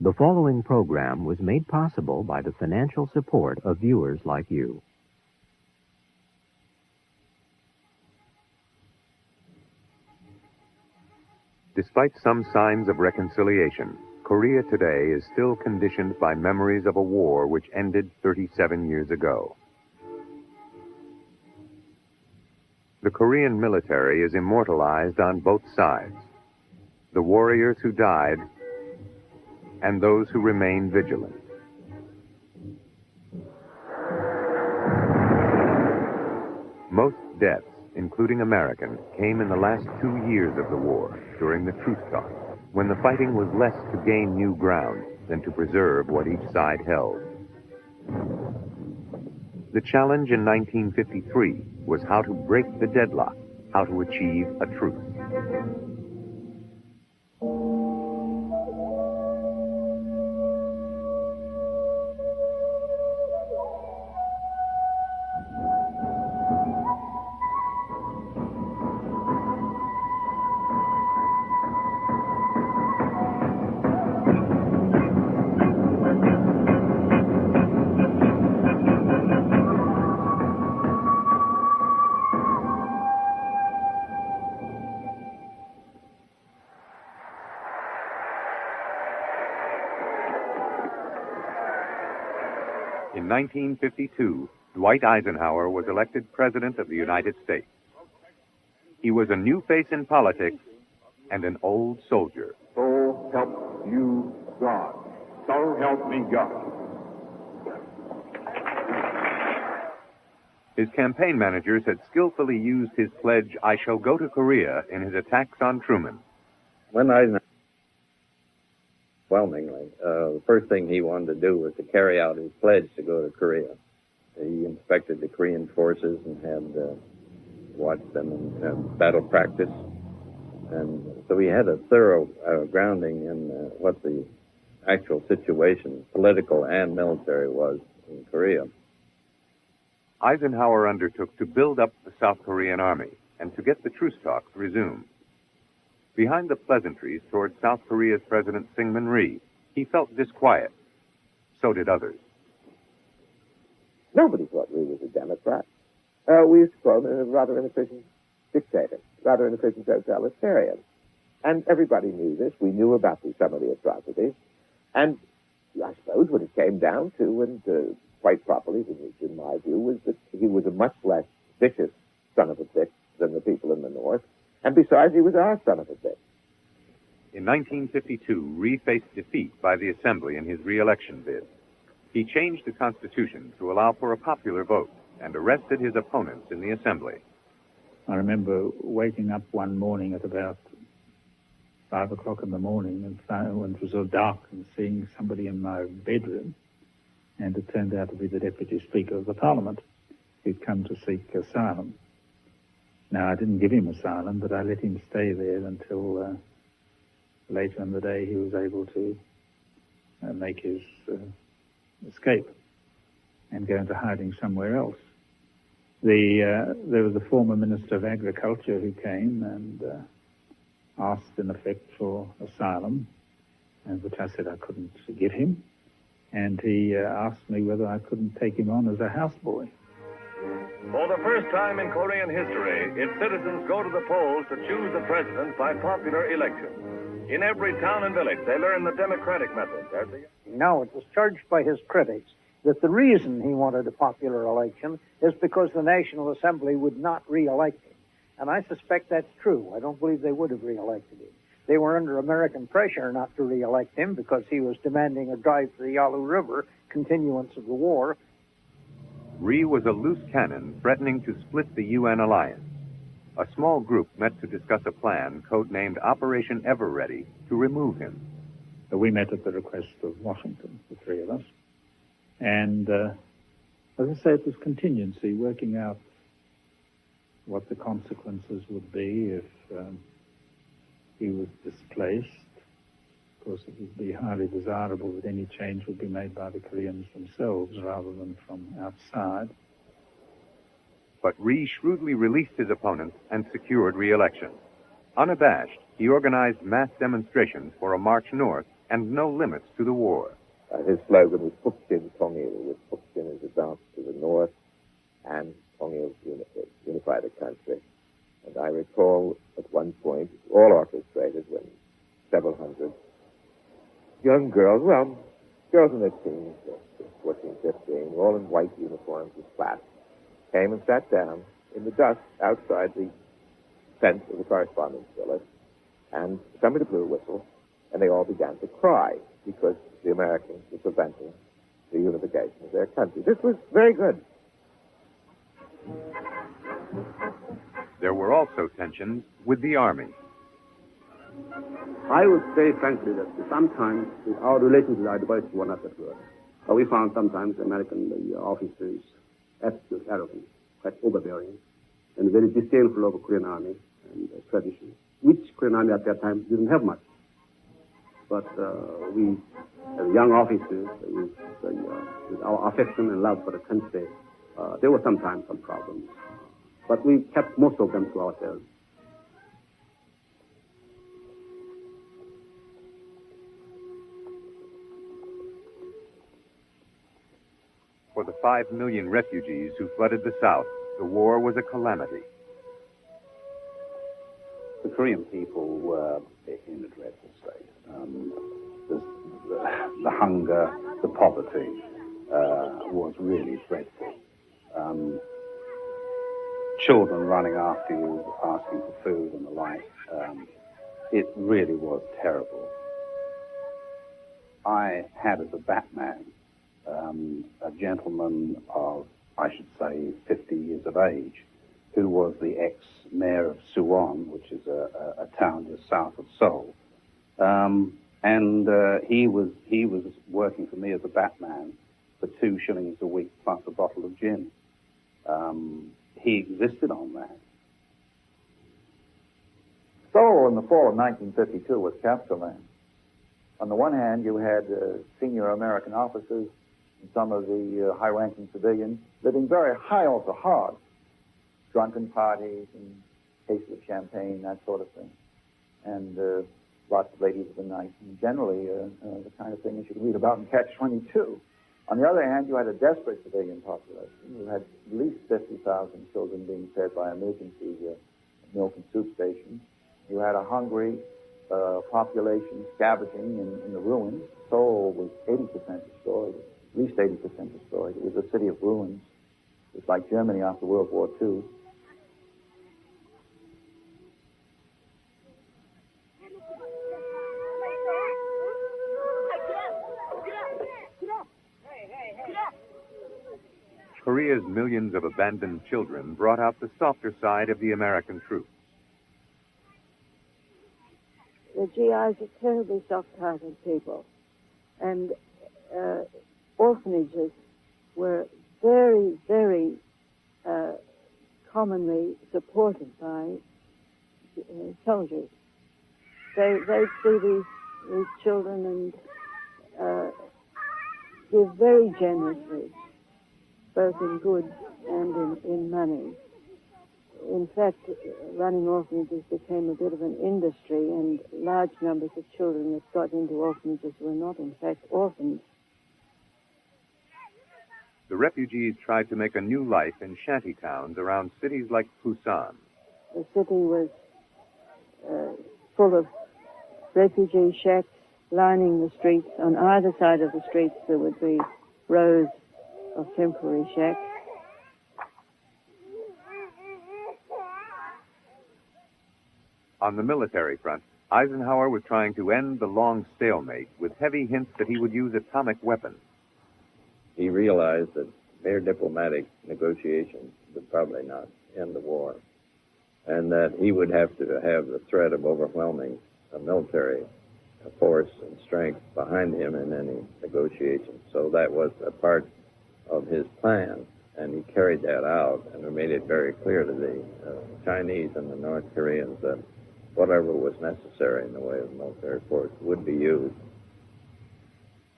The following program was made possible by the financial support of viewers like you. Despite some signs of reconciliation, Korea today is still conditioned by memories of a war which ended 37 years ago. The Korean military is immortalized on both sides. The warriors who died and those who remain vigilant. Most deaths, including American, came in the last 2 years of the war, during the truce talks, when the fighting was less to gain new ground than to preserve what each side held. The challenge in 1953 was how to break the deadlock, how to achieve a truce. In 1952, Dwight Eisenhower was elected President of the United States. He was a new face in politics and an old soldier. So help you God. So help me God. His campaign managers had skillfully used his pledge, "I shall go to Korea," in his attacks on Truman. When Eisenhower, overwhelmingly, the first thing he wanted to do was to carry out his pledge to go to Korea. He inspected the Korean forces and had watched them in battle practice. And so he had a thorough grounding in what the actual situation, political and military, was in Korea. Eisenhower undertook to build up the South Korean army and to get the truce talks resumed. Behind the pleasantries toward South Korea's President Syngman Rhee, he felt disquiet. So did others. Nobody thought Rhee was a Democrat. We used to call him a rather inefficient dictator, rather inefficient totalitarian. And everybody knew this. We knew about some of the atrocities. And I suppose what it came down to, and quite properly, in my view, was that he was a much less vicious son of a bitch than the people in the North. And besides, he was our son of a bitch. In 1952, Rhee faced defeat by the Assembly in his re-election bid. He changed the Constitution to allow for a popular vote and arrested his opponents in the Assembly. I remember waking up one morning at about 5 o'clock in the morning and when it was all dark and seeing somebody in my bedroom, and it turned out to be the Deputy Speaker of the Parliament who'd come to seek asylum. Now, I didn't give him asylum, but I let him stay there until later in the day he was able to make his escape and go into hiding somewhere else. There was a former Minister of Agriculture who came and asked, in effect, for asylum, and which I said I couldn't give him. And he asked me whether I couldn't take him on as a houseboy. For the first time in Korean history, its citizens go to the polls to choose the president by popular election. In every town and village, they learn the democratic method. No, it was charged by his critics that the reason he wanted a popular election is because the National Assembly would not re-elect him. And I suspect that's true. I don't believe they would have re-elected him. They were under American pressure not to re-elect him because he was demanding a drive to the Yalu River, continuance of the war. Rhee was a loose cannon threatening to split the UN alliance. A small group met to discuss a plan codenamed Operation Everready to remove him. We met at the request of Washington, the three of us. And as I say, it was contingency, working out what the consequences would be if he was displaced. Of course, it would be highly desirable that any change would be made by the Koreans themselves rather than from outside. But Rhee shrewdly released his opponents and secured re-election. Unabashed, he organized mass demonstrations for a march north and no limits to the war. His slogan was Puxin Tongil, with Puxin is advance to the north and Tongil unify the country. And I recall at one point, all orchestrated, when several hundred young girls, well, girls in their teens, 14, 15, all in white uniforms with flats, came and sat down in the dust outside the fence of the correspondence village, and somebody blew a whistle, and they all began to cry because the Americans were preventing the unification of their country. This was very good. There were also tensions with the Army. I would say, frankly, that sometimes our relations with our advisors were not that good. We found sometimes American officers absolutely arrogant, quite overbearing, and very disdainful of the Korean Army and tradition, which Korean Army at that time didn't have much. But we, as young officers, with our affection and love for the country, there were sometimes some problems. But we kept most of them to ourselves. For the 5 million refugees who flooded the South, the war was a calamity. The Korean people were in a dreadful state. The hunger, the poverty was really dreadful. Children running after you, asking for food and the like. It really was terrible. I had as a batman a gentleman of, I should say, 50 years of age, who was the ex-mayor of Suwon, which is a town just south of Seoul. He was working for me as a batman for 2 shillings a week plus a bottle of gin. He existed on that. Seoul in the fall of 1952 was capture land. On the one hand, you had senior American officers and some of the high-ranking civilians living very high off the hog, drunken parties and cases of champagne, that sort of thing, and lots of ladies of the night, and generally the kind of thing that you can read about in Catch-22. On the other hand, you had a desperate civilian population. You had at least 50,000 children being fed by emergency milk and soup stations. You had a hungry population scavenging in the ruins. Seoul was 80% destroyed, at least 80% destroyed. It was a city of ruins. It was like Germany after World War II. Korea's millions of abandoned children brought out the softer side of the American troops. The GIs are terribly soft-hearted people, and orphanages were very, very commonly supported by soldiers. They'd see these children and give very generously, both in goods and in money. In fact, running orphanages became a bit of an industry, and large numbers of children that got into orphanages were not, in fact, orphans. The refugees tried to make a new life in shanty towns around cities like Busan. The city was full of refugee shacks lining the streets. On either side of the streets there would be rows of temporary shacks. On the military front, Eisenhower was trying to end the long stalemate with heavy hints that he would use atomic weapons. He realized that mere diplomatic negotiations would probably not end the war, and that he would have to have the threat of overwhelming military force and strength behind him in any negotiations. So that was a part of his plan, and he carried that out and made it very clear to the Chinese and the North Koreans that whatever was necessary in the way of military force would be used.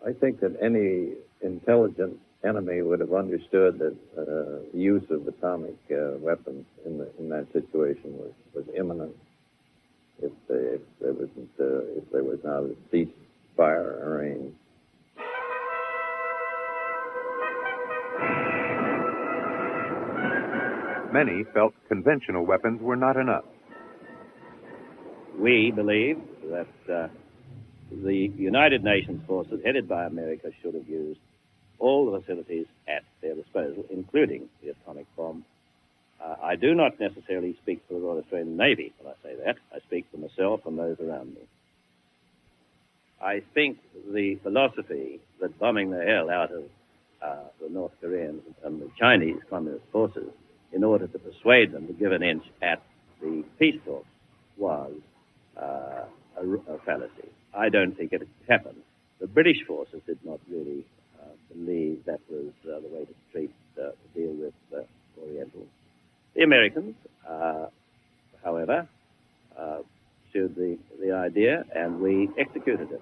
I think that any intelligent enemy would have understood that the use of atomic weapons in that situation was imminent. if there was not a ceasefire arranged. Many felt conventional weapons were not enough. We believe that the United Nations forces, headed by America, should have used all the facilities at their disposal, including the atomic bomb. I do not necessarily speak for the Royal Australian Navy when I say that. I speak for myself and those around me. I think the philosophy that bombing the hell out of the North Koreans and the Chinese Communist forces in order to persuade them to give an inch at the peace talks was a fallacy. I don't think it happened. The British forces did not really believe that was the way to deal with Orientals. The Americans, however, showed the idea, and we executed it.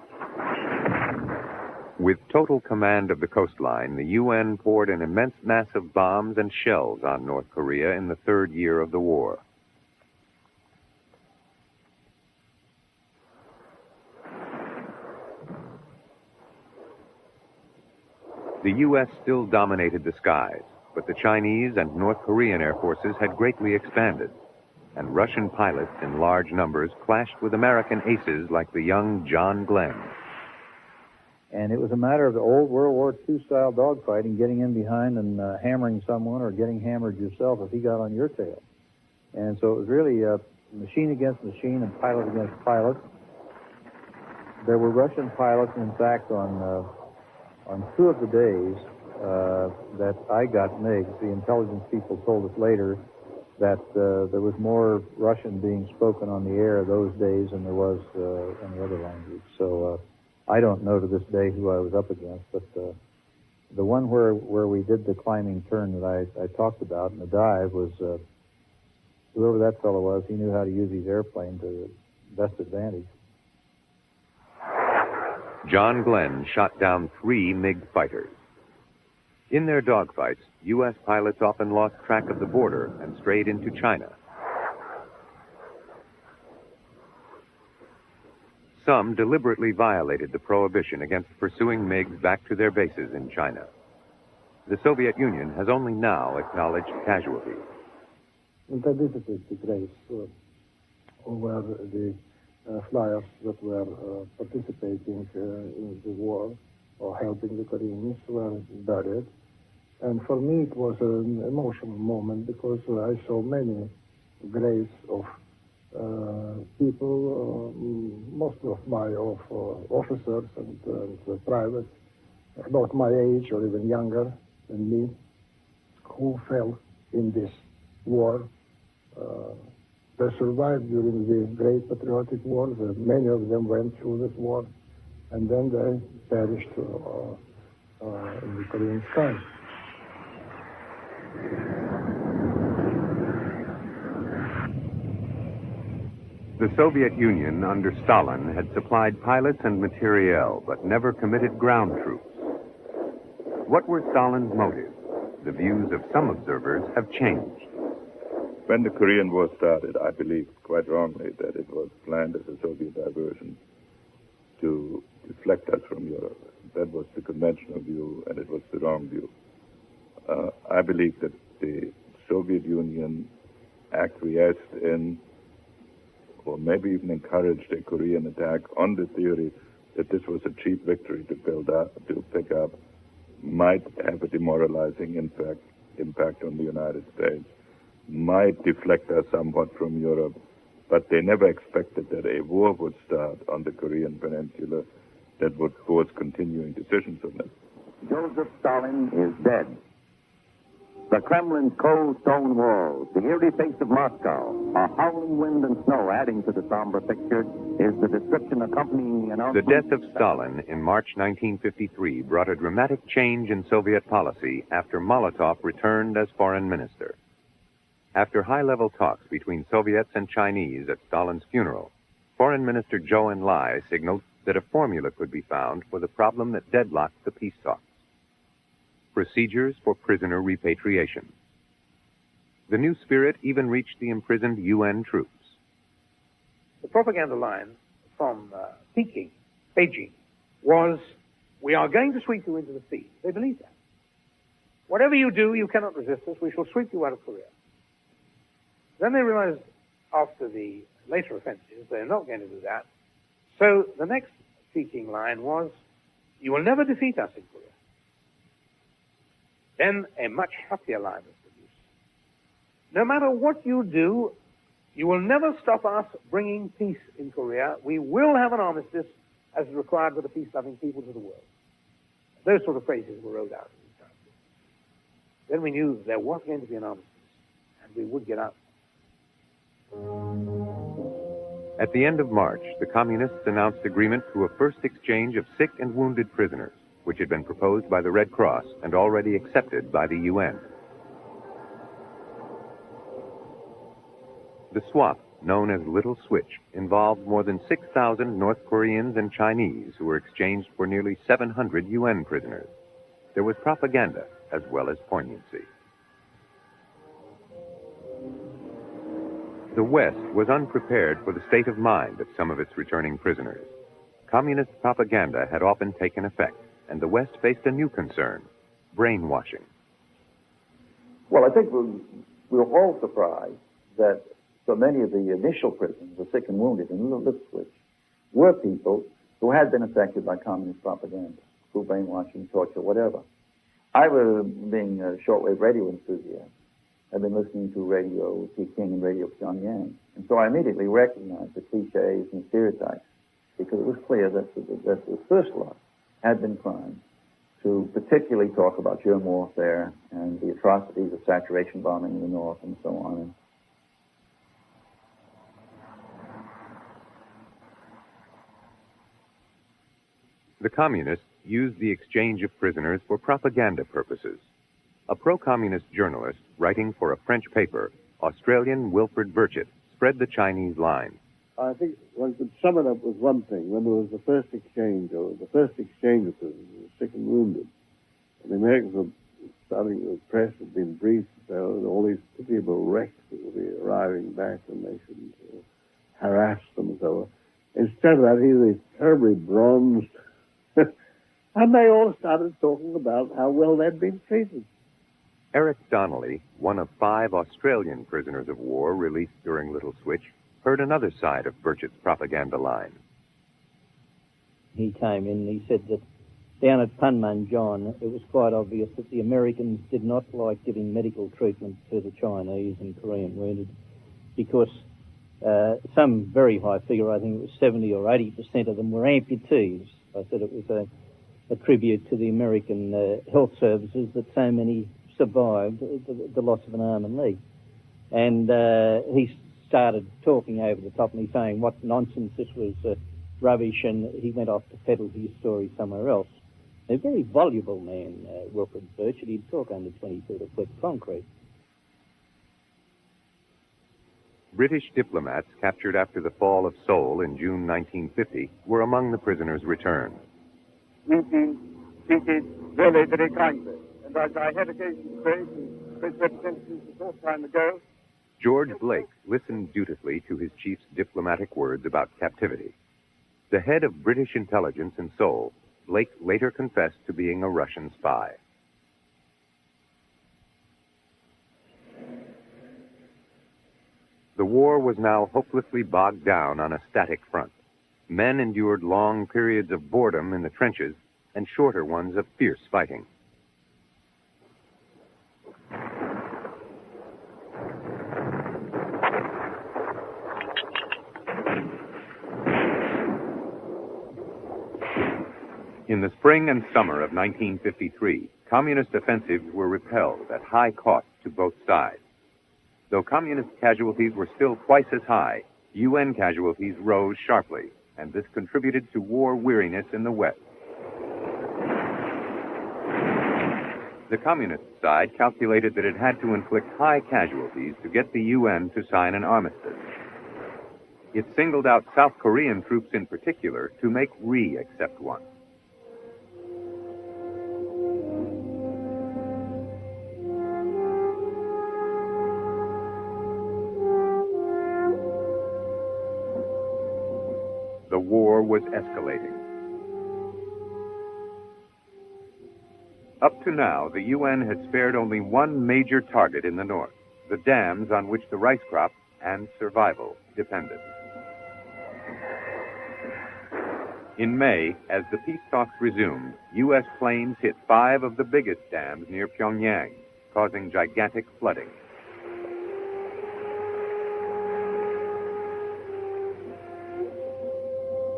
With total command of the coastline, the UN poured an immense mass of bombs and shells on North Korea in the third year of the war. The U.S. still dominated the skies, but the Chinese and North Korean air forces had greatly expanded, and Russian pilots in large numbers clashed with American aces like the young John Glenn. And it was a matter of the old World War II style dogfighting, getting in behind and hammering someone or getting hammered yourself if he got on your tail. And so it was really machine against machine and pilot against pilot. There were Russian pilots, in fact, on 2 of the days that I got MiGs. The intelligence people told us later that there was more Russian being spoken on the air those days than there was in the other language. So I don't know to this day who I was up against, but the one where we did the climbing turn that I talked about in the dive was whoever that fellow was. He knew how to use his airplane to best advantage. John Glenn shot down 3 MiG fighters. In their dogfights, U.S. pilots often lost track of the border and strayed into China. Some deliberately violated the prohibition against pursuing MiGs back to their bases in China. The Soviet Union has only now acknowledged casualties. I visited the graves where the flyers that were participating in the war or helping the Koreans were buried. And for me it was an emotional moment because I saw many graves of people, most of my officers and privates, about my age or even younger than me, who fell in this war. They survived during the Great Patriotic War. Many of them went through this war, and then they perished in the Korean sky. The Soviet Union under Stalin had supplied pilots and materiel, but never committed ground troops. What were Stalin's motives? The views of some observers have changed. When the Korean War started, I believed quite wrongly that it was planned as a Soviet diversion to deflect us from Europe. That was the conventional view, and it was the wrong view. I believe that the Soviet Union acquiesced in, or maybe even encouraged, a Korean attack on the theory that this was a cheap victory to pick up, might have a demoralizing impact on the United States, might deflect us somewhat from Europe, but they never expected that a war would start on the Korean Peninsula that would force continuing decisions on it. Joseph Stalin is dead. The Kremlin's cold stone walls, the eerie face of Moscow, a howling wind and snow adding to the somber picture is the description accompanying the announcement. The death of Stalin in March 1953 brought a dramatic change in Soviet policy after Molotov returned as foreign minister. After high-level talks between Soviets and Chinese at Stalin's funeral, Foreign Minister Zhou Enlai signaled that a formula could be found for the problem that deadlocked the peace talks: procedures for prisoner repatriation. The new spirit even reached the imprisoned UN troops. the propaganda line from Peking, Beijing, was, we are going to sweep you into the sea. They believed that. Whatever you do, you cannot resist us. We shall sweep you out of Korea. Then they realized after the later offensives they're not going to do that. So the next Peking line was, you will never defeat us in Korea. Then a much happier line was produced. No matter what you do, you will never stop us bringing peace in Korea. We will have an armistice as required by the peace-loving peoples of the world. Those sort of phrases were rolled out. Then we knew there was going to be an armistice, and we would get out. At the end of March, the Communists announced agreement to a first exchange of sick and wounded prisoners, which had been proposed by the Red Cross and already accepted by the UN. The swap, known as Little Switch, involved more than 6,000 North Koreans and Chinese who were exchanged for nearly 700 UN prisoners. There was propaganda as well as poignancy. The West was unprepared for the state of mind of some of its returning prisoners. Communist propaganda had often taken effect, and the West faced a new concern, brainwashing. Well, I think we were all surprised that so many of the initial prisoners, the sick and wounded in Little Switch, were people who had been affected by communist propaganda, through brainwashing, torture, whatever. I was, being a shortwave radio enthusiast, I've been listening to Radio Peking and Radio Pyongyang, and so I immediately recognized the cliches and stereotypes, because it was clear that the first lot had been primed to particularly talk about germ warfare and the atrocities of saturation bombing in the north and so on. The Communists used the exchange of prisoners for propaganda purposes. A pro-communist journalist writing for a French paper, Australian Wilfred Burchett, spread the Chinese line. I think one could sum it up with one thing. When there was the first exchange of prisoners, sick and wounded, and the Americans were starting, the press had been briefed that all these pitiable wrecks that would be arriving back and they should harass them and so on. Instead of that, he was terribly bronzed. And they all started talking about how well they'd been treated. Eric Donnelly, one of 5 Australian prisoners of war released during Little Switch, heard another side of Burchett's propaganda line. He came in and he said that down at Panmunjom, it was quite obvious that the Americans did not like giving medical treatment to the Chinese and Korean wounded because some very high figure, I think it was 70 or 80% of them were amputees. I said it was a tribute to the American health services that so many survived the loss of an arm and leg. And he started talking over the top of me saying what nonsense, this was rubbish, and he went off to peddle his story somewhere else. A very voluble man, Wilfred Burchett. He'd talk under 20 feet of wet concrete. British diplomats captured after the fall of Seoul in June 1950 were among the prisoners returned. We've been treated very, very kindly. And as I had occasion to say to British representatives a short time ago, George Blake listened dutifully to his chief's diplomatic words about captivity. The head of British intelligence in Seoul, Blake later confessed to being a Russian spy. The war was now hopelessly bogged down on a static front. Men endured long periods of boredom in the trenches and shorter ones of fierce fighting. In the spring and summer of 1953, communist offensives were repelled at high cost to both sides. Though communist casualties were still twice as high, UN casualties rose sharply, and this contributed to war weariness in the West. The communist side calculated that it had to inflict high casualties to get the UN to sign an armistice. It singled out South Korean troops in particular to make accept one. The war was escalating. Up to now, the UN had spared only one major target in the north, the dams on which the rice crop and survival depended. In May, as the peace talks resumed, U.S. planes hit 5 of the biggest dams near Pyongyang, causing gigantic flooding.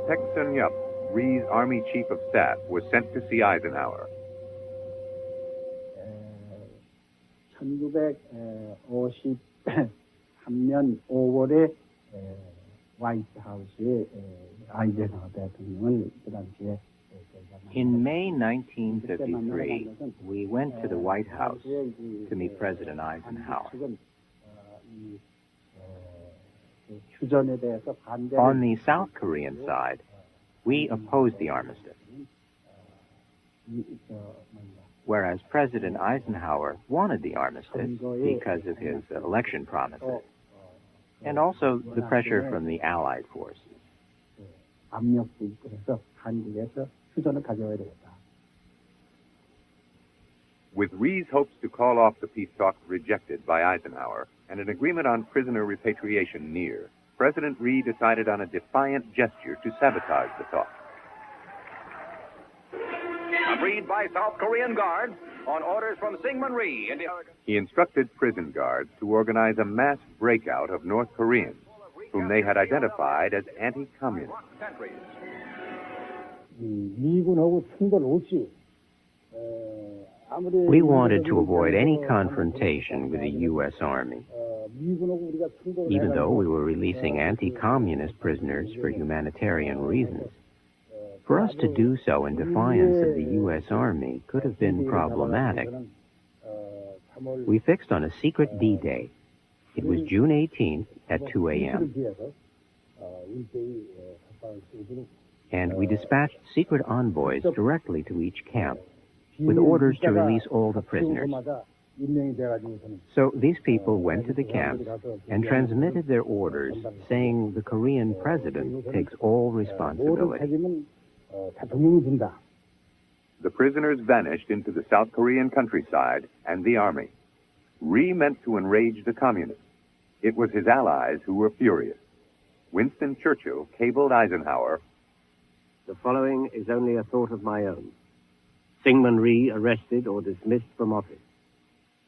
Pek Sun-yup, Rhee's Army Chief of Staff, was sent to see Eisenhower. 1953년 5월에 화이트하우스에 아이젠하워 대통령을 그 당시에 In May 1953, we went to the White House to meet President Eisenhower. On the South Korean side, we opposed the armistice, whereas President Eisenhower wanted the armistice because of his election promises, and also the pressure from the Allied forces. With Rhee's hopes to call off the peace talks rejected by Eisenhower and an agreement on prisoner repatriation near, President Rhee decided on a defiant gesture to sabotage the talks. Agreed by South Korean guards on orders from Syngman Rhee. He instructed prison guards to organize a mass breakout of North Koreans, whom they had identified as anti-communist. 미군하고 충돌 없이 We wanted to avoid any confrontation with the U.S. Army, even though we were releasing anti-communist prisoners for humanitarian reasons. For us to do so in defiance of the U.S. Army could have been problematic. We fixed on a secret D-Day. It was June 18th at 2 a.m. And we dispatched secret envoys directly to each camp with orders to release all the prisoners. So these people went to the camps and transmitted their orders saying the Korean president takes all responsibility. The prisoners vanished into the South Korean countryside and the army. Rhee meant to enrage the communists. It was his allies who were furious. Winston Churchill cabled Eisenhower, "The following is only a thought of my own. Syngman Rhee arrested or dismissed from office.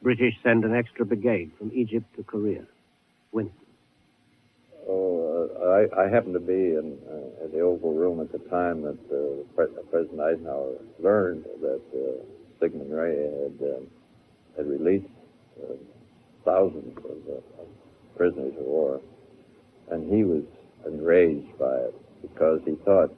British send an extra brigade from Egypt to Korea. Winston." I happened to be in at the Oval Room at the time that President Eisenhower learned that Syngman Rhee had released thousands of prisoners of war, and he was enraged by it because he thought,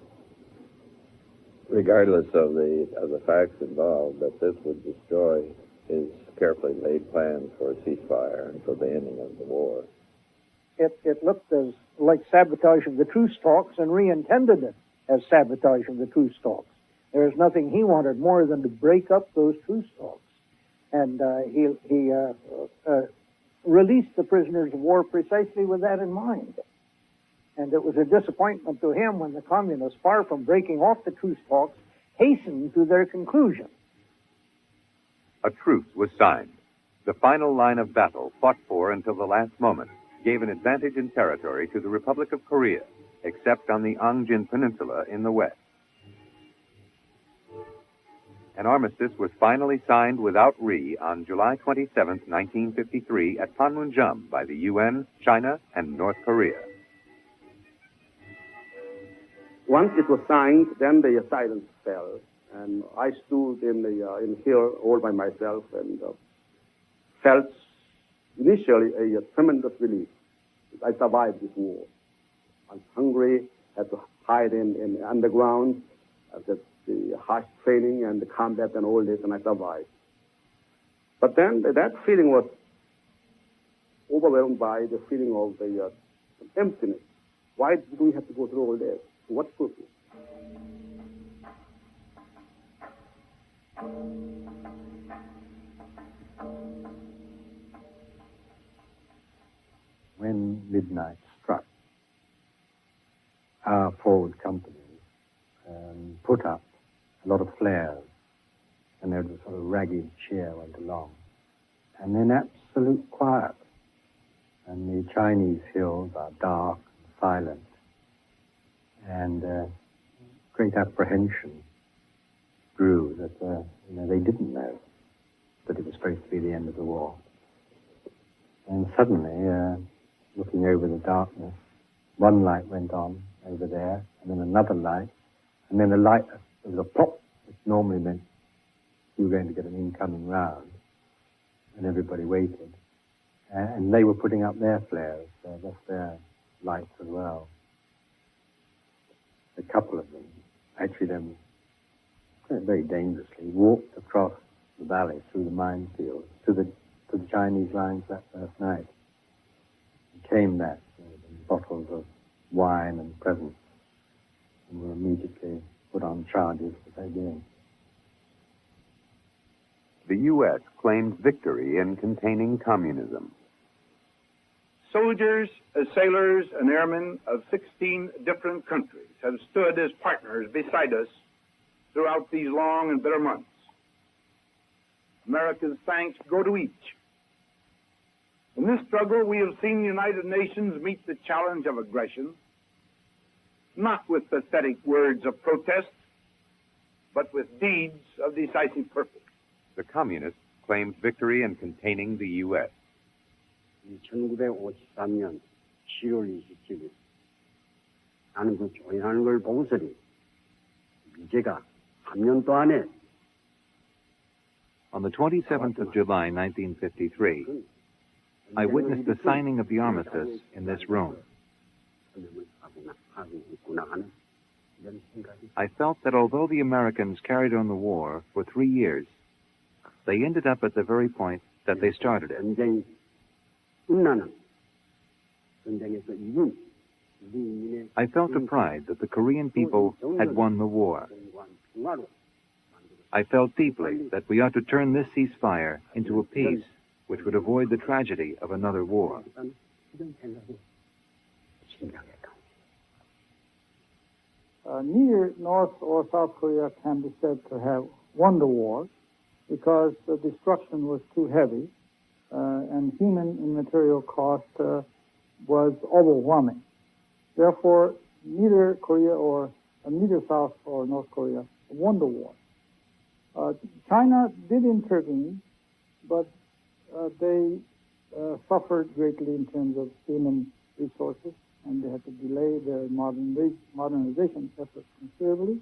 regardless of the facts involved, that this would destroy his carefully laid plans for a ceasefire and for the ending of the war. It looked as like sabotage of the truce talks, and Rhee intended it as sabotage of the truce talks. There was nothing he wanted more than to break up those truce talks. And he released the prisoners of war precisely with that in mind. And it was a disappointment to him when the communists, far from breaking off the truce talks, hastened to their conclusion. A truce was signed. The final line of battle, fought for until the last moment, gave an advantage in territory to the Republic of Korea, except on the Angjin Peninsula in the west. An armistice was finally signed without Rhee on July 27, 1953, at Panmunjom by the UN, China, and North Korea. Once it was signed, then the silence fell, and I stood in here all by myself and felt initially a tremendous relief. I survived this war. I was hungry, had to hide in underground, the harsh training and the combat and all this, and I survived. But then that feeling was overwhelmed by the feeling of the emptiness. Why do we have to go through all this? What purpose? When midnight struck, our forward companies put up a lot of flares, and there was a sort of ragged cheer went along. And then absolute quiet. And the Chinese hills are dark and silent. And great apprehension grew that they didn't know that it was supposed to be the end of the war. And suddenly, looking over the darkness, one light went on over there, and then another light, and then a light, there was a pop, which normally meant you were going to get an incoming round, and everybody waited. And they were putting up their flares, that's their lights as well. A couple of them, actually them, very dangerously, walked across the valley through the minefield to the Chinese lines that first night. And came back with bottles of wine and presents, and were immediately put on charges for their doing. The U.S. claimed victory in containing communism. Soldiers, sailors, and airmen of 16 different countries have stood as partners beside us throughout these long and bitter months. America's thanks go to each. In this struggle, we have seen the United Nations meet the challenge of aggression, not with pathetic words of protest, but with deeds of decisive purpose. The communists claimed victory in containing the U.S. 1953년 7월 27일 나는 그 조인하는 걸 보고서니 미제가 3년도 안에 On the 27th of July, 1953, I witnessed the signing of the armistice in this room. I felt that although the Americans carried on the war for 3 years, they ended up at the very point that they started it. I felt a pride that the Korean people had won the war. I felt deeply that we ought to turn this ceasefire into a peace which would avoid the tragedy of another war. Neither North or South Korea can be said to have won the war because the destruction was too heavy and human and material cost was overwhelming. Therefore, neither South or North Korea won the war. China did intervene, but they suffered greatly in terms of human resources, and they had to delay their modernization efforts considerably.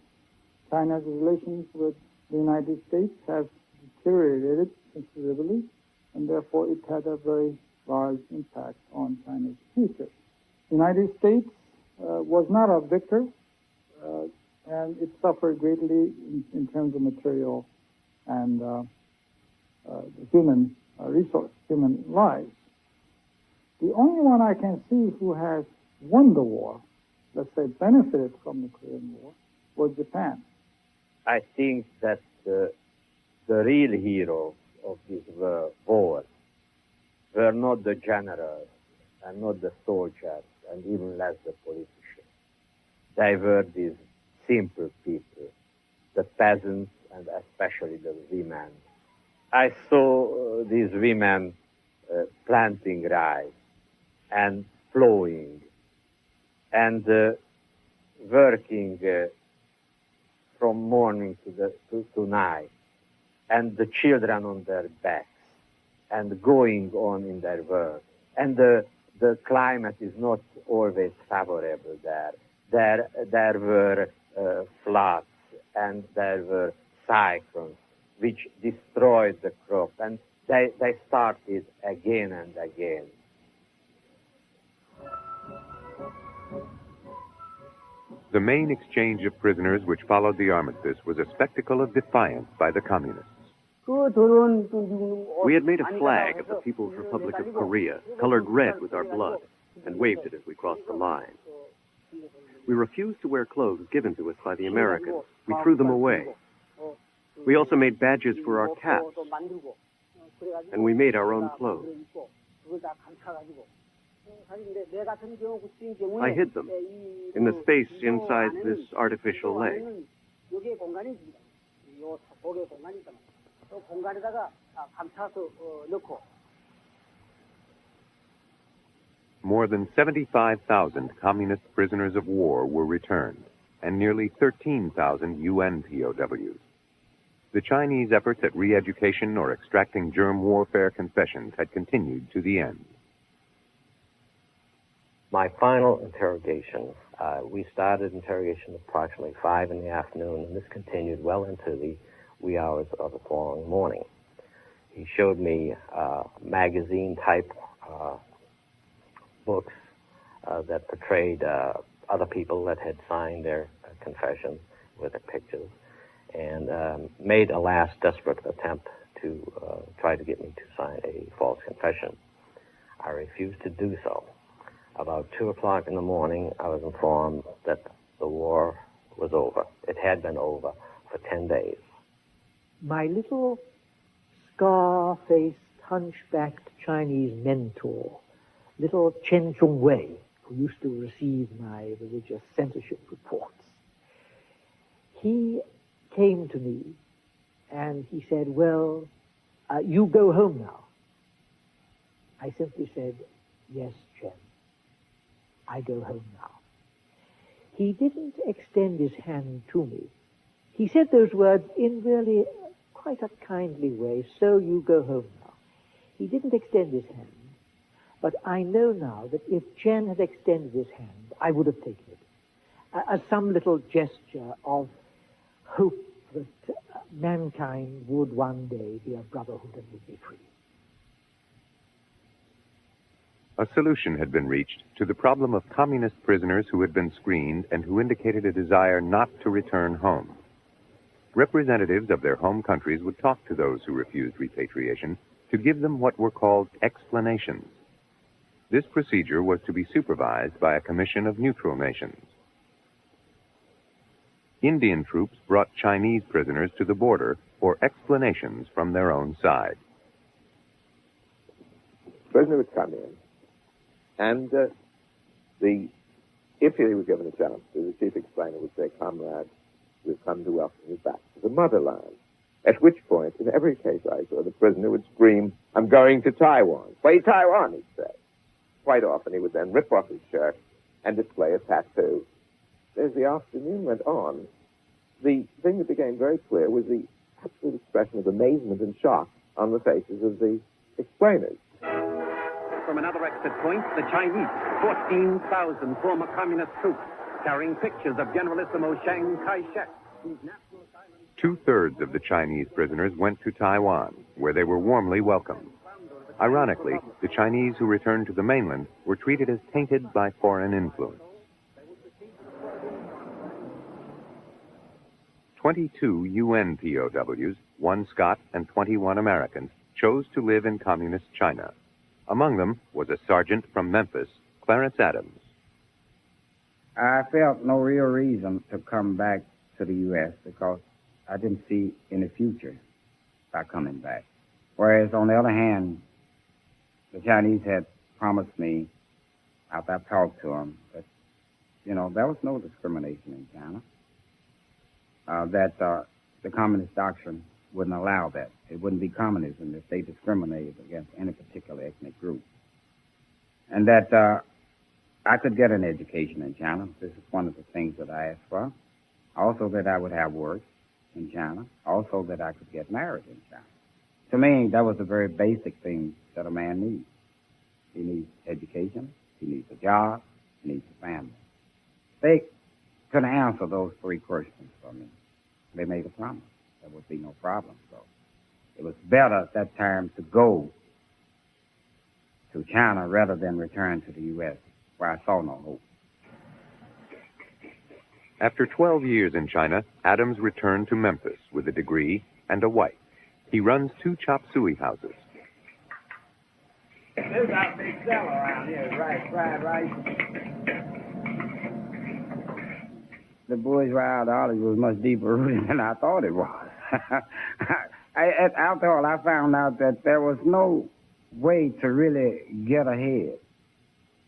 China's relations with the United States have deteriorated considerably, and therefore it had a very large impact on China's future. The United States was not a victor, and it suffered greatly in terms of material and human resource, human lives. The only one I can see who has won the war, let's say benefited from the Korean War, was Japan. I think that the real heroes of this war were not the generals and not the soldiers and even less the politicians. They were these simple people, the peasants and especially the women. I saw these women planting rice and plowing and working from morning to night, and the children on their backs and going on in their work. And the climate is not always favorable there. There were floods and there were cyclones which destroyed the crop, and they started again and again. The main exchange of prisoners which followed the armistice was a spectacle of defiance by the communists. We had made a flag of the People's Republic of Korea, colored red with our blood, and waved it as we crossed the line. We refused to wear clothes given to us by the Americans. We threw them away. We also made badges for our caps, and we made our own clothes. I hid them in the space inside this artificial leg. More than 75,000 communist prisoners of war were returned, and nearly 13,000 UN POWs. The Chinese efforts at re-education or extracting germ warfare confessions had continued to the end. My final interrogation, we started interrogation approximately 5 in the afternoon, and this continued well into the wee hours of the following morning. He showed me magazine-type books that portrayed other people that had signed their confessions with their pictures, and made a last desperate attempt to try to get me to sign a false confession. I refused to do so. About 2 o'clock in the morning, I was informed that the war was over. It had been over for 10 days. My little scar-faced, hunchbacked Chinese mentor, little Chen Chongwei, who used to receive my religious censorship reports, he came to me and he said, well, you go home now. I simply said, yes, Chen, I go home now. He didn't extend his hand to me. He said those words in really quite a kindly way, so you go home now. He didn't extend his hand, but I know now that if Chen had extended his hand, I would have taken it as some little gesture of hope that mankind would one day be a brotherhood and would be free. A solution had been reached to the problem of communist prisoners who had been screened and who indicated a desire not to return home. Representatives of their home countries would talk to those who refused repatriation to give them what were called explanations. This procedure was to be supervised by a commission of neutral nations. Indian troops brought Chinese prisoners to the border for explanations from their own side. Prisoner would come in, and if he was given a chance, the chief explainer would say, "Comrade, we've come to welcome you back to the motherland." At which point, in every case I saw, the prisoner would scream, "I'm going to Taiwan." "Play Taiwan," he'd say. Quite often he would then rip off his shirt and display a tattoo. As the afternoon went on, the thing that became very clear was the absolute expression of amazement and shock on the faces of the explainers. From another exit point, the Chinese, 14,000 former communist troops, carrying pictures of Generalissimo Chiang Kai-shek. 2/3 of the Chinese prisoners went to Taiwan, where they were warmly welcomed. Ironically, the Chinese who returned to the mainland were treated as tainted by foreign influence. 22 UN POWs, 1 Scot and 21 Americans, chose to live in communist China. Among them was a sergeant from Memphis, Clarence Adams. I felt no real reason to come back to the U.S. because I didn't see any future by coming back. Whereas, on the other hand, the Chinese had promised me, after I talked to them, that, there was no discrimination in China, that the communist doctrine wouldn't allow that. It wouldn't be communism if they discriminated against any particular ethnic group. And that I could get an education in China. This is one of the things that I asked for. Also that I would have work in China. Also that I could get married in China. To me, that was the very basic thing that a man needs. He needs education, he needs a job, he needs a family. They couldn't answer those 3 questions for me. They made a promise. There would be no problem. So it was better at that time to go to China rather than return to the U.S., where I saw no hope. After 12 years in China, Adams returned to Memphis with a degree and a wife. He runs 2 chop suey houses. There's our big seller around here, fried rice. The bourgeois ideology was much deeper rooted than I thought it was. After all, I found out that there was no way to really get ahead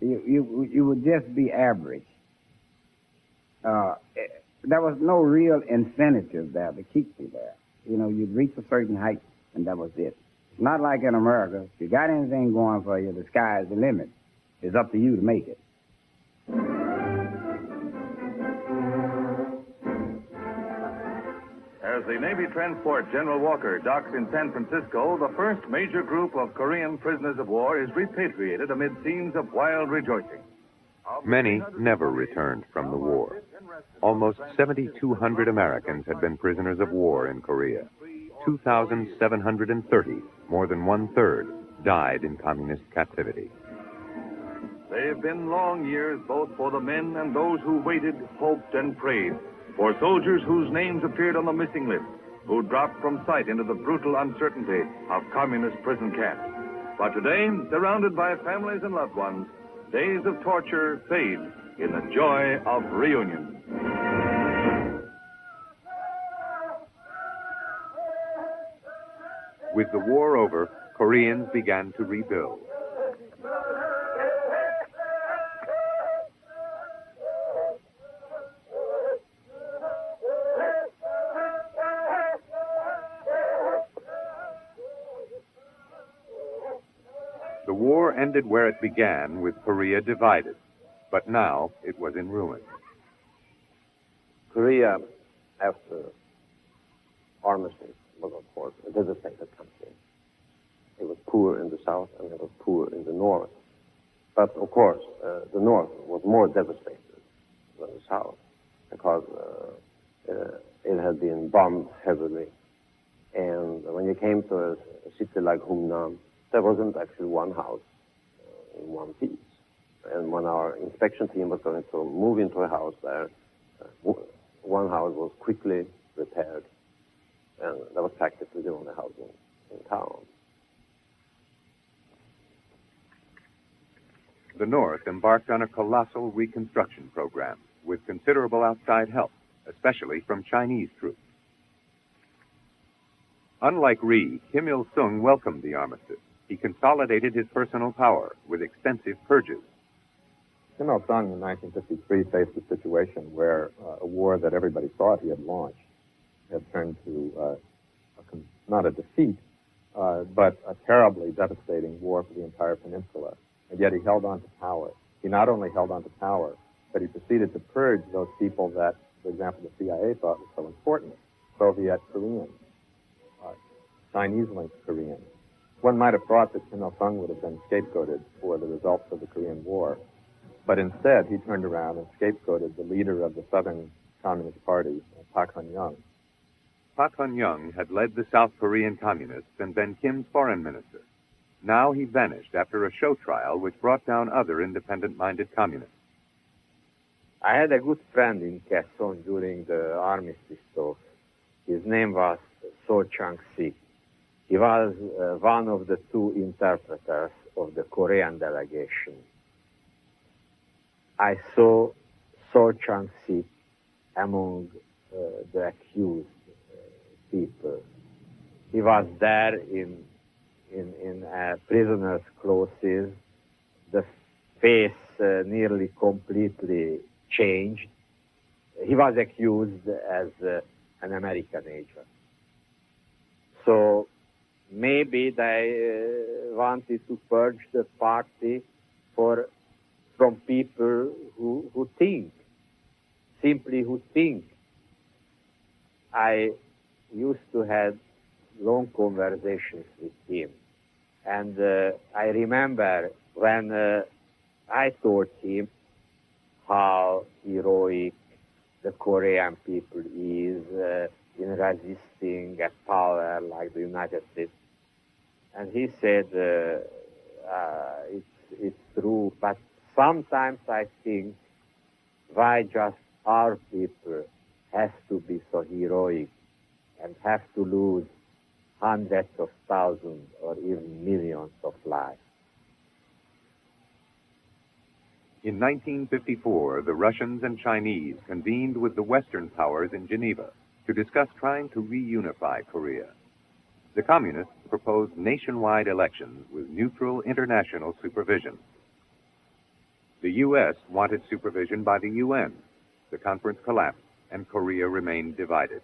You would just be average. There was no real incentive there to keep you there. You know, you'd reach a certain height, and that was it. It's not like in America. If you got anything going for you, the sky is the limit. It's up to you to make it. As the Navy transport General Walker docks in San Francisco, the first major group of Korean prisoners of war is repatriated amid scenes of wild rejoicing. Many never returned from the war. Almost 7,200 Americans had been prisoners of war in Korea. 2,730, more than one-third, died in communist captivity. They've been long years both for the men and those who waited, hoped, and prayed, for soldiers whose names appeared on the missing list, who dropped from sight into the brutal uncertainty of communist prison camps. But today, surrounded by families and loved ones, days of torture fade in the joy of reunion. With the war over, Koreans began to rebuild. The war ended where it began, with Korea divided, but now it was in ruins. Korea, after armistice, was of course a devastated country. It was poor in the south and it was poor in the north. But of course, the north was more devastated than the south because it had been bombed heavily. And when you came to a city like Humnan, there wasn't actually one house in one piece. And when our inspection team was going to move into a house there, one house was quickly repaired. And that was practically the only house in town. The North embarked on a colossal reconstruction program with considerable outside help, especially from Chinese troops. Unlike Rhee, Kim Il-sung welcomed the armistice. He consolidated his personal power with extensive purges. Kim Il-sung in 1953 faced a situation where a war that everybody thought he had launched had turned to not a defeat, but a terribly devastating war for the entire peninsula. And yet he held on to power. He not only held on to power, but he proceeded to purge those people that, for example, the CIA thought was so important: Soviet Koreans, Chinese-linked Koreans. One might have thought that Kim Il-sung would have been scapegoated for the results of the Korean War, but instead he turned around and scapegoated the leader of the Southern Communist Party, Park Hun-young. Park Hun-young had led the South Korean Communists and been Kim's foreign minister. Now he vanished after a show trial which brought down other independent-minded communists. I had a good friend in Quezon during the armistice talks. His name was So Chang-sik. He was one of the two interpreters of the Korean delegation. I saw So Chang-sik among the accused people. He was there in prisoner's clothes, the face nearly completely changed. He was accused as an American agent. So maybe they wanted to purge the party from people who think, simply who think. I used to have long conversations with him. And I remember when I told him how heroic the Korean people is in resisting a power like the United States. And he said, it's true, but sometimes I think why just our people has to be so heroic and have to lose hundreds of thousands or even millions of lives. In 1954, the Russians and Chinese convened with the Western powers in Geneva to discuss trying to reunify Korea. The Communists proposed nationwide elections with neutral international supervision. The U.S. wanted supervision by the UN. The conference collapsed, and Korea remained divided.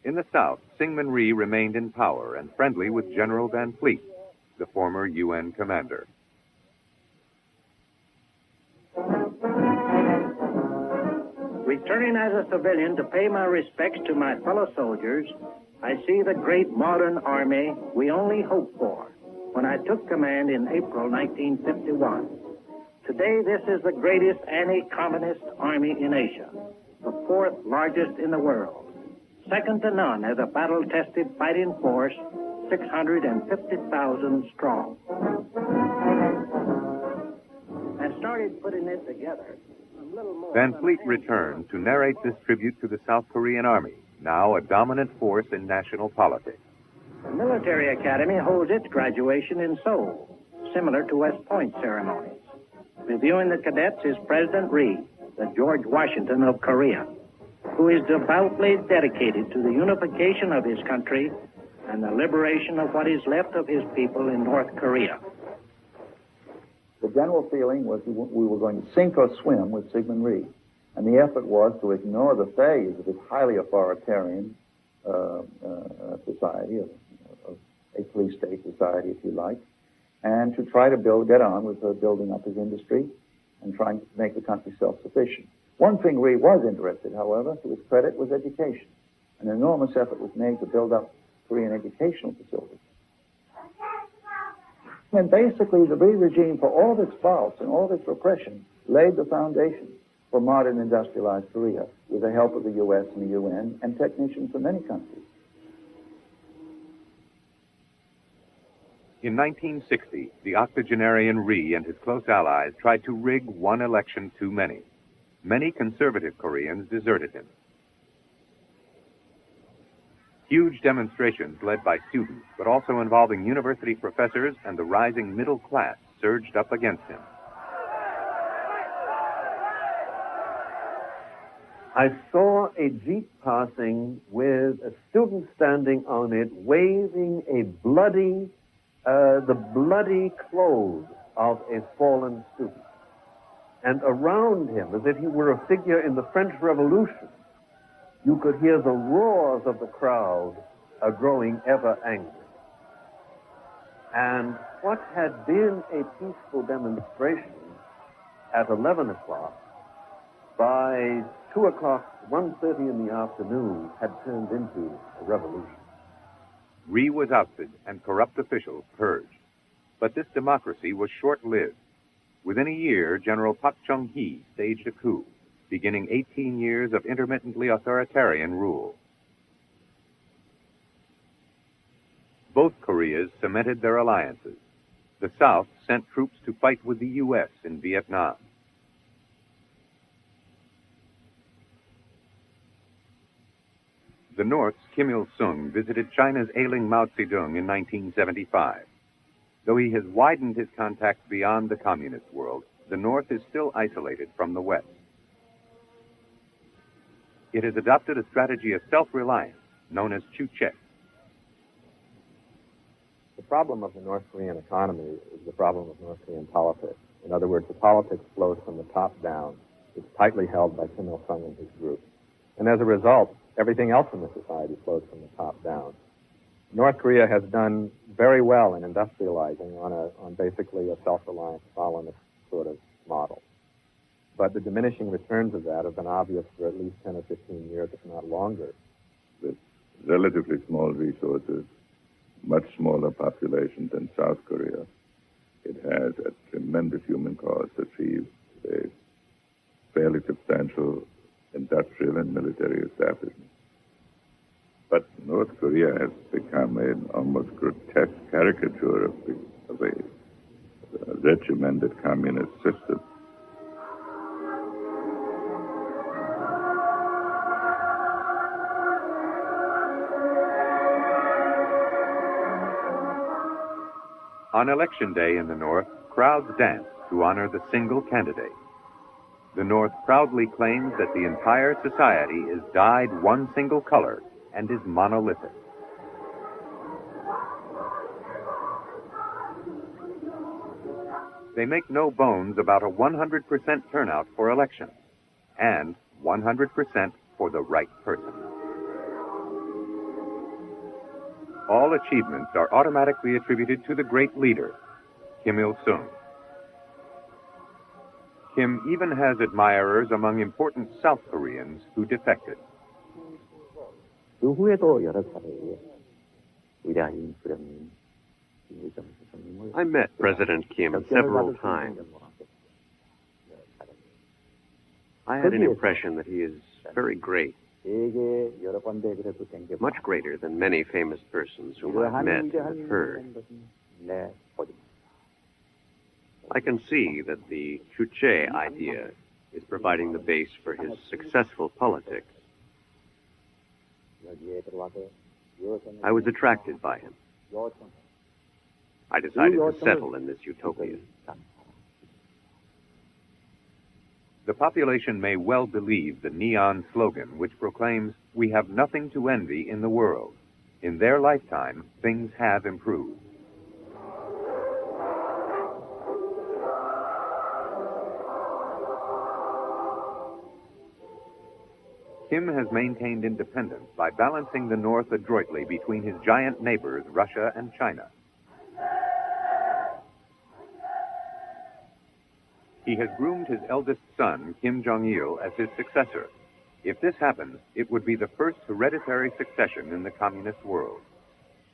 In the South, Syngman Rhee remained in power and friendly with General Van Fleet, the former UN commander. Returning as a civilian to pay my respects to my fellow soldiers, I see the great modern army we only hoped for when I took command in April 1951. Today, this is the greatest anti-communist army in Asia, the fourth largest in the world, second to none as a battle-tested fighting force, 650,000 strong. I started putting it together. Van Fleet returned to narrate this tribute to the South Korean Army, now a dominant force in national politics. The military academy holds its graduation in Seoul, similar to West Point ceremonies. Reviewing the cadets is President Rhee, the George Washington of Korea, who is devoutly dedicated to the unification of his country and the liberation of what is left of his people in North Korea. The general feeling was we were going to sink or swim with Syngman Rhee. And the effort was to ignore the failures of this highly authoritarian society, of a police state society, if you like, and to try to get on with building up his industry and trying to make the country self-sufficient. One thing Rhee was interested, however, to his credit, was education. An enormous effort was made to build up Korean educational facilities. And basically, the Rhee regime, for all of its faults and all of its repression, laid the foundation for modern industrialized Korea with the help of the U.S. and the UN and technicians from many countries. In 1960, the octogenarian Rhee and his close allies tried to rig one election too many. Many conservative Koreans deserted him. Huge demonstrations led by students, but also involving university professors and the rising middle class, surged up against him. I saw a jeep passing with a student standing on it, waving the bloody clothes of a fallen student. And around him, as if he were a figure in the French Revolution, you could hear the roars of the crowd growing ever angry. And what had been a peaceful demonstration at 11 o'clock, by 2 o'clock, 1:30 in the afternoon, had turned into a revolution. Rhee was ousted and corrupt officials purged. But this democracy was short-lived. Within a year, General Pak Chung-hee staged a coup, beginning 18 years of intermittently authoritarian rule. Both Koreas cemented their alliances. The South sent troops to fight with the U.S. in Vietnam. The North's Kim Il-sung visited China's ailing Mao Zedong in 1975. Though he has widened his contacts beyond the communist world, the North is still isolated from the West. It has adopted a strategy of self-reliance known as Chu-chek. The problem of the North Korean economy is the problem of North Korean politics. In other words, the politics flows from the top down. It's tightly held by Kim Il-sung and his group. And as a result, everything else in the society flows from the top down. North Korea has done very well in industrializing on basically a self-reliant Stalinist sort of model. But the diminishing returns of that have been obvious for at least 10 or 15 years, if not longer. With relatively small resources, much smaller population than South Korea, it has, at tremendous human cost, achieved a fairly substantial industrial and military establishment. But North Korea has become an almost grotesque caricature of a regimented communist system. On election day in the North, crowds dance to honor the single candidate. The North proudly claims that the entire society is dyed one single color and is monolithic. They make no bones about a 100% turnout for elections and 100% for the right person. All achievements are automatically attributed to the great leader, Kim Il-sung. Kim even has admirers among important South Koreans who defected. 그 후에도 여러 차례 위대한 수령님, 김일성 수령님을 I met President Kim several times. I had an impression that he is very great, 되게 여러 번데 그래도 된 게 much greater than many famous persons whom I've met and have heard. 내 보지. I can see that the Truce idea is providing the base for his successful politics. 여기에 들어와서 I was attracted by him. I decided to settle in this utopia. The population may well believe the neon slogan which proclaims, "We have nothing to envy in the world." In their lifetime, things have improved. Kim has maintained independence by balancing the North adroitly between his giant neighbors, Russia and China. He has groomed his eldest son, Kim Jong-il, as his successor. If this happens, it would be the first hereditary succession in the communist world.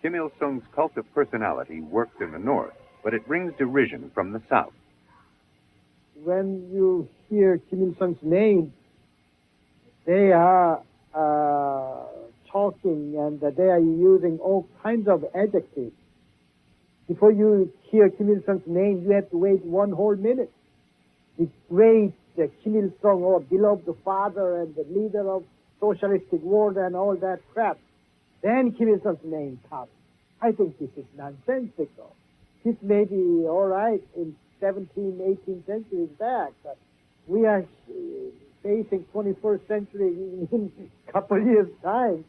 Kim Il-sung's cult of personality works in the North, but it brings derision from the South. When you hear Kim Il-sung's name, they are talking and they are using all kinds of adjectives. Before you hear Kim Il-sung's name, you have to wait one whole minute. The great Kim Il-sung, or beloved father and the leader of socialistic world and all that crap. Then Kim Il-sung's name comes. I think this is nonsensical. This may be all right in 17th, 18th centuries back, but we are facing 21st century in a couple of years' time.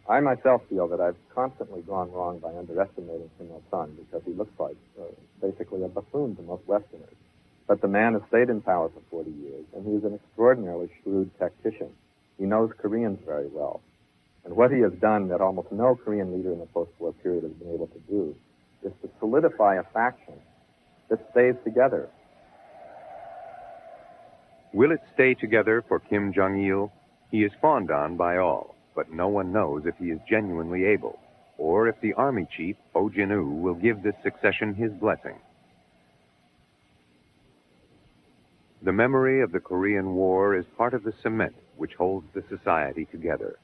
I myself feel that I've constantly gone wrong by underestimating Kim Il-sung because he looks like basically a buffoon to most Westerners. But the man has stayed in power for 40 years, and he is an extraordinarily shrewd tactician. He knows Koreans very well. And what he has done that almost no Korean leader in the post-war period has been able to do is to solidify a faction that stays together. Will it stay together for Kim Jong-il? He is fawned on by all, but no one knows if he is genuinely able, or if the army chief, Oh Jin-woo, will give this succession his blessing. The memory of the Korean War is part of the cement which holds the society together.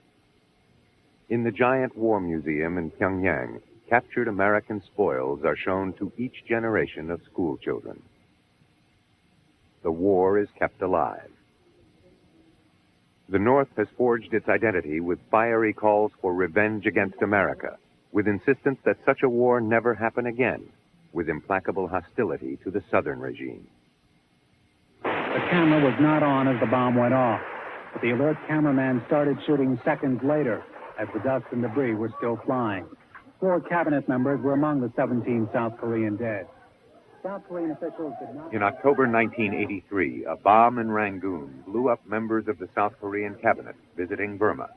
In the giant war museum in Pyongyang, captured American spoils are shown to each generation of school children. The war is kept alive. The North has forged its identity with fiery calls for revenge against America, with insistence that such a war never happen again, with implacable hostility to the Southern regime. The camera was not on as the bomb went off, but the alert cameraman started shooting seconds later as the dust and debris were still flying. 4 cabinet members were among the 17 South Korean dead. South Korean officials did not... In October 1983, a bomb in Rangoon blew up members of the South Korean cabinet visiting Burma.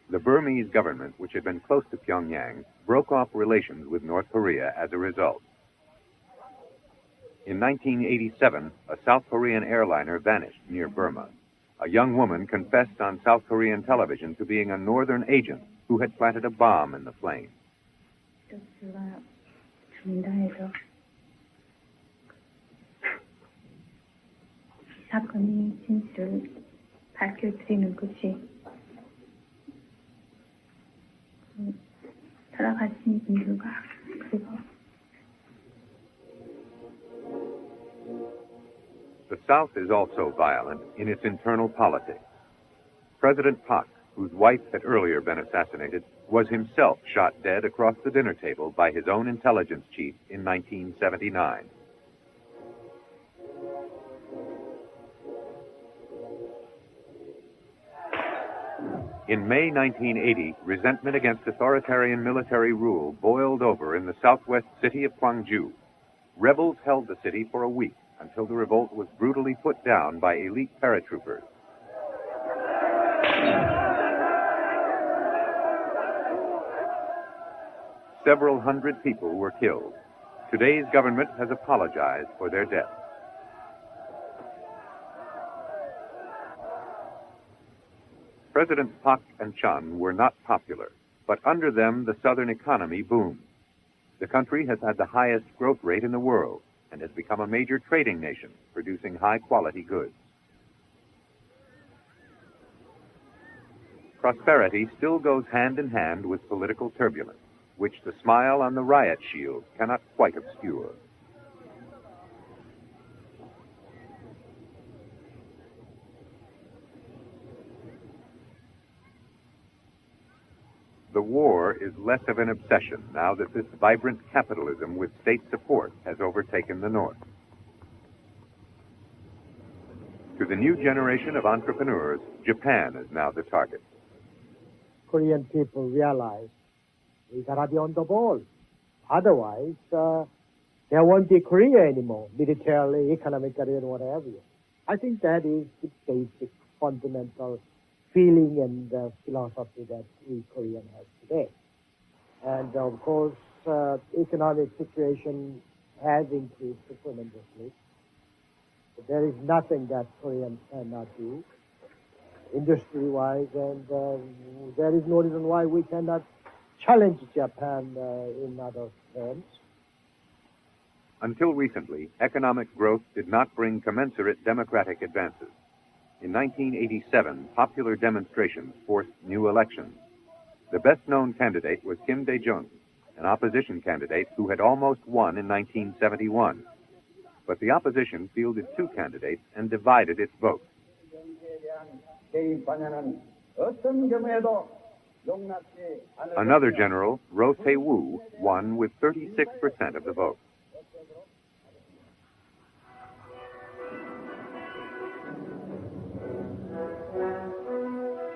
The Burmese government, which had been close to Pyongyang, broke off relations with North Korea as a result. In 1987, a South Korean airliner vanished near Burma. A young woman confessed on South Korean television to being a northern agent who had planted a bomb in the plane. 사건의 진실을 밝혀드리는 것이 살아가신 분들과 그리고 The South is also violent in its internal politics. President Park, whose wife had earlier been assassinated, was himself shot dead across the dinner table by his own intelligence chief in 1979. In May 1980, resentment against authoritarian military rule boiled over in the southwest city of Gwangju. Rebels held the city for a week until the revolt was brutally put down by elite paratroopers. Several hundred people were killed. Today's government has apologized for their deaths. Presidents Pak and Chun were not popular, but under them the southern economy boomed. The country has had the highest growth rate in the world and has become a major trading nation, producing high-quality goods. Prosperity still goes hand in hand with political turbulence, which the smile on the riot shield cannot quite obscure. The war is less of an obsession now that this vibrant capitalism with state support has overtaken the North. To the new generation of entrepreneurs, Japan is now the target. Korean people realize we gotta be on the ball. Otherwise, there won't be Korea anymore, militarily, economically, and whatever. I think that is the basic, fundamental feeling and philosophy that we Koreans have today. And of course, economic situation has increased tremendously. But there is nothing that Koreans cannot do, industry-wise, and there is no reason why we cannot challenge Japan in other terms. Until recently, economic growth did not bring commensurate democratic advances. In 1987, popular demonstrations forced new elections. The best-known candidate was Kim Dae-jung, an opposition candidate who had almost won in 1971. But the opposition fielded two candidates and divided its vote. Another general, Roh Tae-woo, won with 36% of the vote.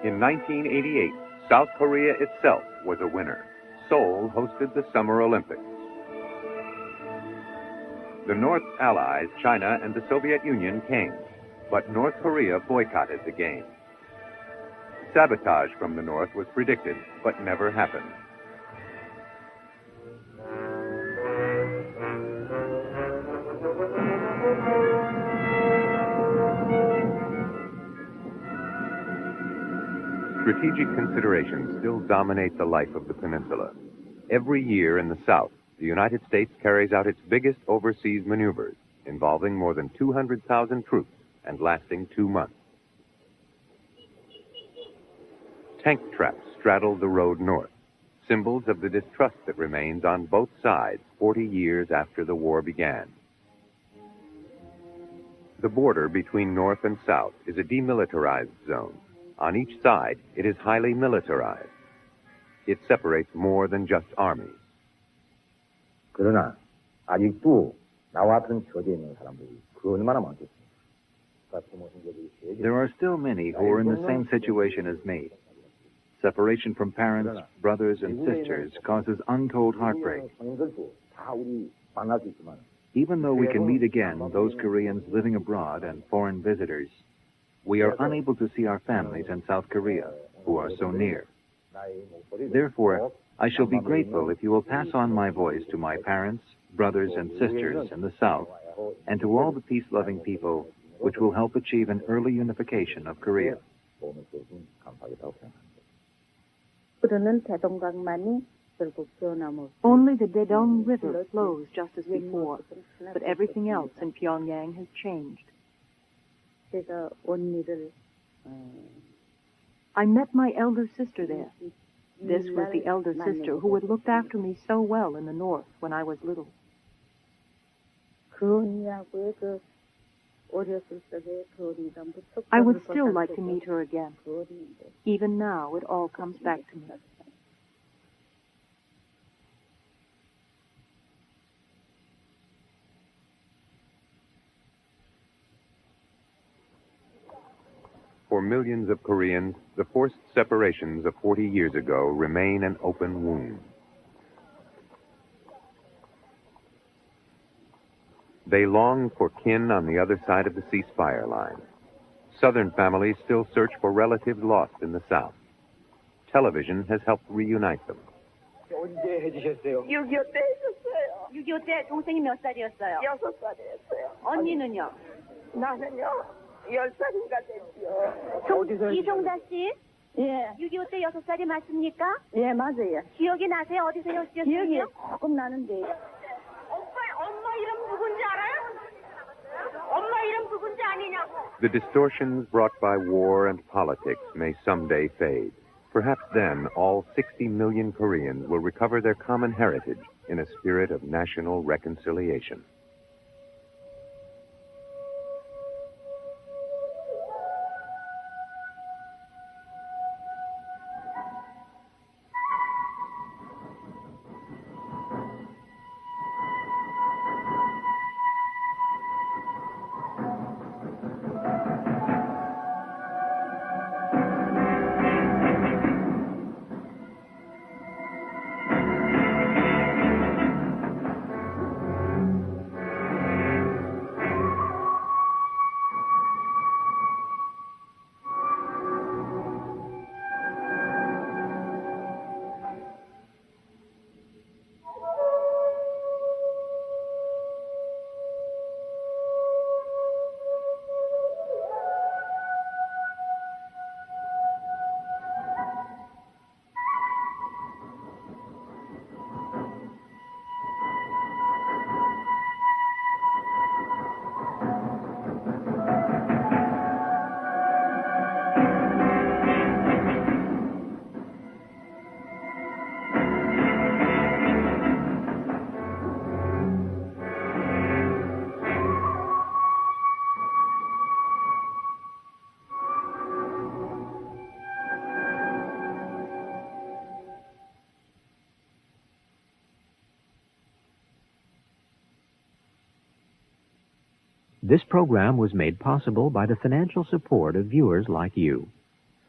In 1988, South Korea itself was a winner. Seoul hosted the Summer Olympics. The North's allies, China and the Soviet Union, came, but North Korea boycotted the Games. Sabotage from the North was predicted, but never happened. Strategic considerations still dominate the life of the peninsula. Every year in the South, the United States carries out its biggest overseas maneuvers, involving more than 200,000 troops and lasting 2 months. Tank traps straddle the road north, symbols of the distrust that remains on both sides 40 years after the war began. The border between North and South is a demilitarized zone. On each side, it is highly militarized. It separates more than just armies. 그러나 아직도 나와 같은 처지에 있는 사람들이 그 얼마나 많겠습니까? There are still many who are in the same situation as me. Separation from parents, brothers, and sisters causes untold heartbreak. Even though we can meet again those Koreans living abroad and foreign visitors, we are unable to see our families in South Korea, who are so near. Therefore, I shall be grateful if you will pass on my voice to my parents, brothers, and sisters in the South, and to all the peace-loving people, which will help achieve an early unification of Korea. Only the Daedong River flows just as before, but everything else in Pyongyang has changed. I met my elder sister there. This was the elder sister who had looked after me so well in the north when I was little. I would still like to meet her again. Even now, it all comes back to me. For millions of Koreans, the forced separations of 40 years ago remain an open wound. They long for kin on the other side of the ceasefire line. Southern families still search for relatives lost in the South. Television has helped reunite them. 언제 해주셨어요? 6.25 때 해줬어요. 6.25 때 동생이 몇 살이었어요? 6살이었어요. 언니는요? 나는요, 10살인가 됐죠. 이송자 씨? 예. 6.25 때 6살이 맞습니까? 예, 맞아요. 기억이 나세요? 어디서 헤어졌어요? 기억이 조금 나는데. 엄마 이름 누군지 알아요? 엄마 이름 누군지 아니냐고. The distortions brought by war and politics may someday fade. Perhaps then all 60 million Koreans will recover their common heritage in a spirit of national reconciliation. This program was made possible by the financial support of viewers like you.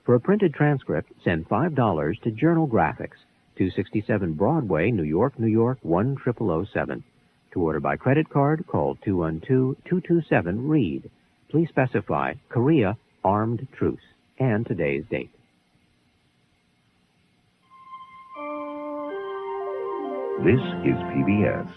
For a printed transcript, send $5 to Journal Graphics, 267 Broadway, New York, New York, 10007. To order by credit card, call 212-227-READ. Please specify Korea Armed Truce and today's date. This is PBS.